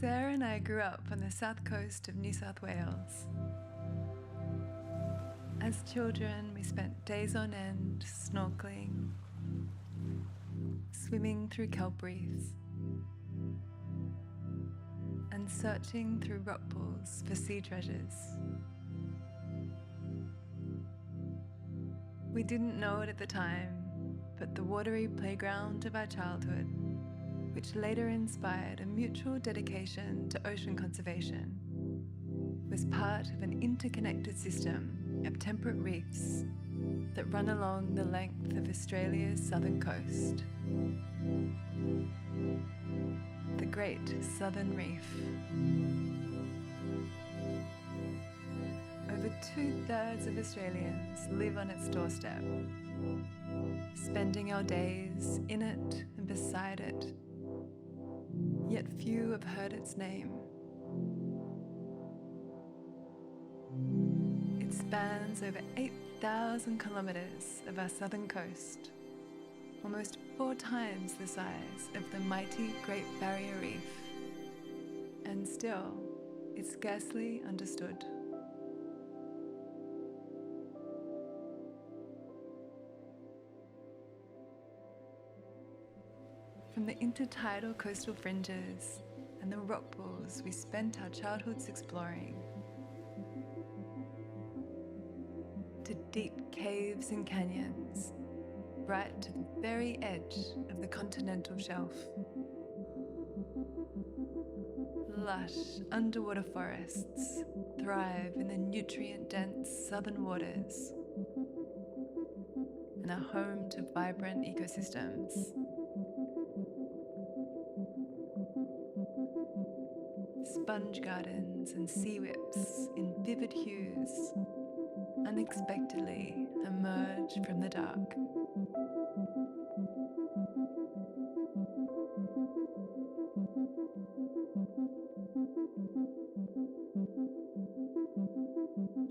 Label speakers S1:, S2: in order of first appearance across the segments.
S1: Sarah and I grew up on the south coast of New South Wales. As children, we spent days on end snorkeling, swimming through kelp reefs, and searching through rock pools for sea treasures. We didn't know it at the time, but the watery playground of our childhood, which later inspired a mutual dedication to ocean conservation, was part of an interconnected system of temperate reefs that run along the length of Australia's southern coast. The Great Southern Reef. Over 2/3 of Australians live on its doorstep, spending our days in it and beside it, yet few have heard its name. It spans over 8,000 kilometres of our southern coast, almost 4 times the size of the mighty Great Barrier Reef, and still, it's scarcely understood. From the intertidal coastal fringes and the rock pools we spent our childhoods exploring, to deep caves and canyons, right to the very edge of the continental shelf. Lush underwater forests thrive in the nutrient-dense southern waters and are home to vibrant ecosystems. Sponge gardens and sea whips in vivid hues unexpectedly emerge from the dark.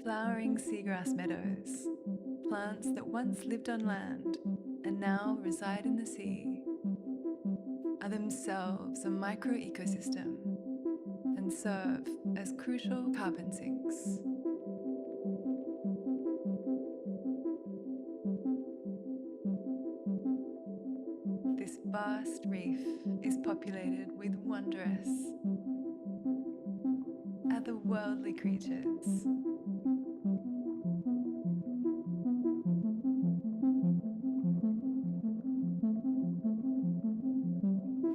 S1: Flowering seagrass meadows, plants that once lived on land and now reside in the sea, are themselves a micro-ecosystem and serve as crucial carbon sinks. This vast reef is populated with wondrous, otherworldly creatures.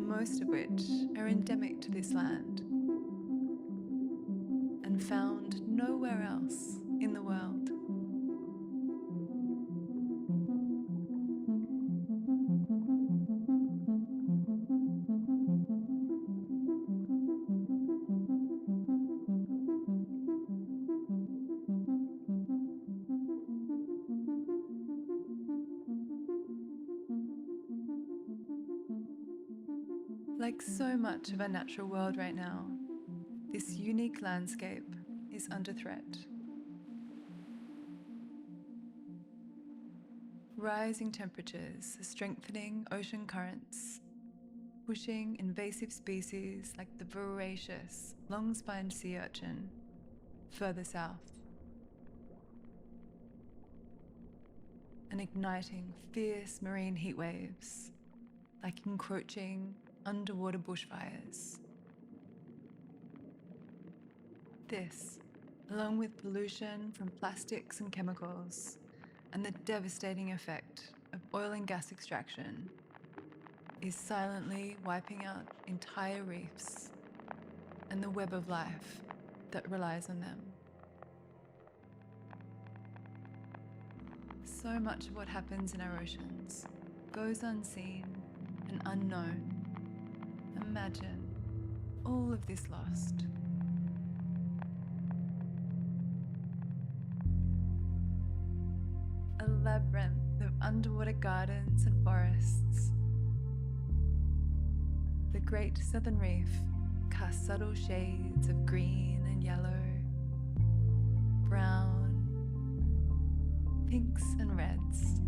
S1: Most of which are endemic to this land and found nowhere else in the world. Like so much of our natural world right now, this unique landscape is under threat. Rising temperatures are strengthening ocean currents, pushing invasive species like the voracious long-spined sea urchin further south, and igniting fierce marine heat waves like encroaching underwater bushfires. This, along with pollution from plastics and chemicals, and the devastating effect of oil and gas extraction, is silently wiping out entire reefs and the web of life that relies on them. So much of what happens in our oceans goes unseen and unknown. Imagine all of this lost. A labyrinth of underwater gardens and forests. The Great Southern Reef casts subtle shades of green and yellow, brown, pinks and reds,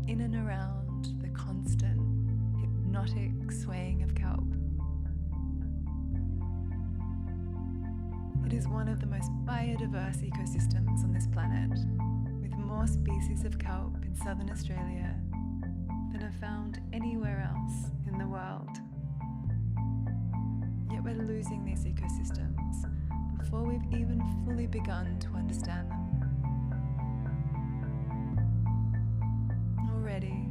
S1: in and around the constant, hypnotic swaying of kelp. It is one of the most biodiverse ecosystems on this planet, with more species of kelp in southern Australia than are found anywhere else in the world. Yet we're losing these ecosystems before we've even fully begun to understand them. Already,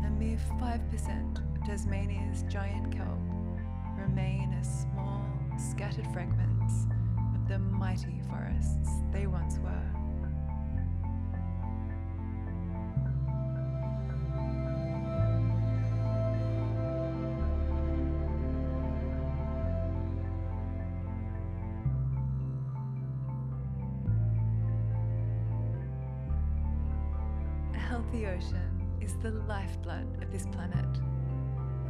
S1: a mere 5% of Tasmania's giant kelp remain as small, scattered fragments of the mighty forests they once were. A healthy ocean is the lifeblood of this planet,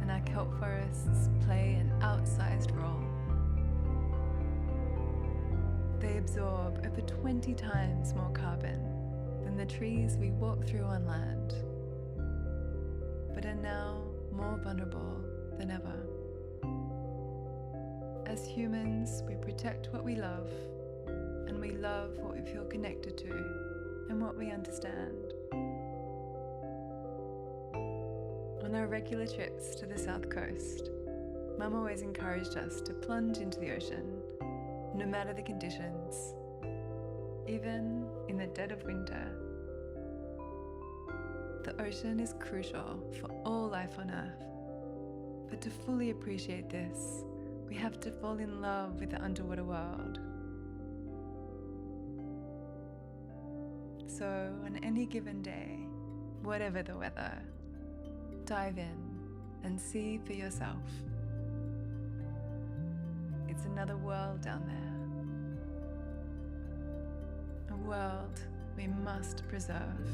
S1: and our kelp forests play an outsized role. They absorb over 20 times more carbon than the trees we walk through on land, but are now more vulnerable than ever. As humans, we protect what we love, and we love what we feel connected to and what we understand. On our regular trips to the south coast, Mum always encouraged us to plunge into the ocean, no matter the conditions, even in the dead of winter. The ocean is crucial for all life on Earth, but to fully appreciate this, we have to fall in love with the underwater world. So, on any given day, whatever the weather, dive in and see for yourself. It's another world down there. A world we must preserve.